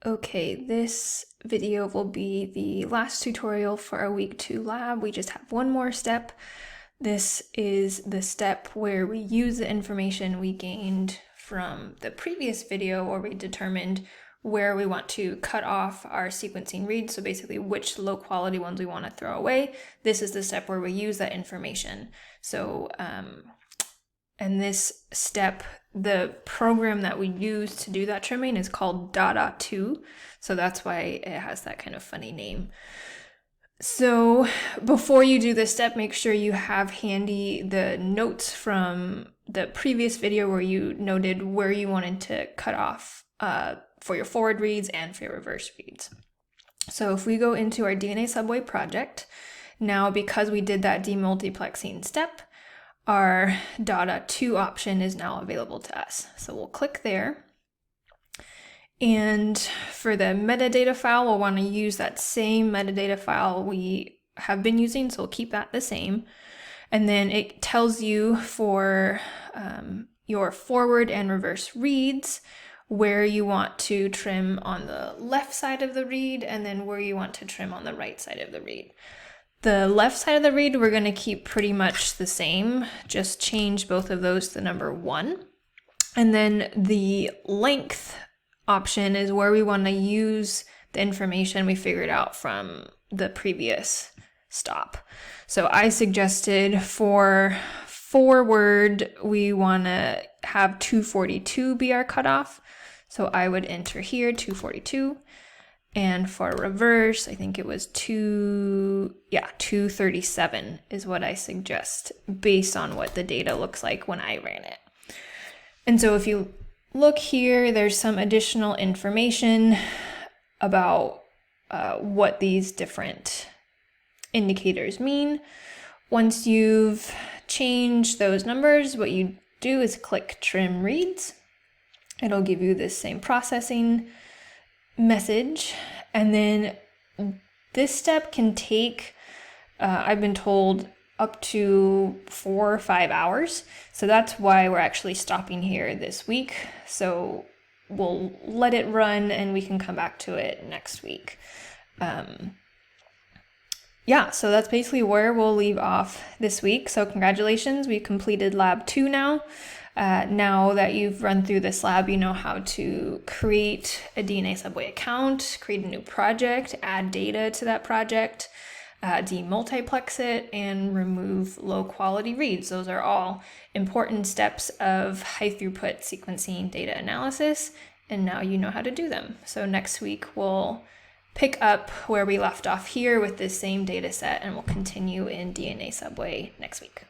Okay, this video will be the last tutorial for our week 2 lab. We just have one more step. This is the step where we use the information we gained from the previous video, where we determined where we want to cut off our sequencing reads, so basically which low quality ones we want to throw away. This is the step where we use that information. So and this step, the program that we use to do that trimming is called DADA2. So that's why it has that kind of funny name. So before you do this step, make sure you have handy the notes from the previous video where you noted where you wanted to cut off for your forward reads and for your reverse reads. So if we go into our DNA subway project, now because we did that demultiplexing step, our DADA2 option is now available to us. So we'll click there. And for the metadata file, we'll want to use that same metadata file we have been using, so we'll keep that the same. And then it tells you for your forward and reverse reads where you want to trim on the left side of the read, and then where you want to trim on the right side of the read. The left side of the read, we're going to keep pretty much the same, just change both of those to number 1. And then the length option is where we want to use the information we figured out from the previous stop. So I suggested for forward, we want to have 242 be our cutoff. So I would enter here 242. And for reverse, I think it was 237 is what I suggest based on what the data looks like when I ran it. And so if you look here, there's some additional information about what these different indicators mean. Once you've changed those numbers, what you do is click Trim Reads. It'll give you this same processing message, and then this step can take I've been told up to 4 or 5 hours, so that's why we're actually stopping here this week. So we'll let it run and we can come back to it next week. Yeah, so that's basically where we'll leave off this week. So congratulations, we completed lab 2 now. Now that you've run through this lab, you know how to create a DNA Subway account, create a new project, add data to that project, demultiplex it, and remove low quality reads. Those are all important steps of high throughput sequencing data analysis, and now you know how to do them. So next week we'll pick up where we left off here with this same data set, and we'll continue in DNA Subway next week.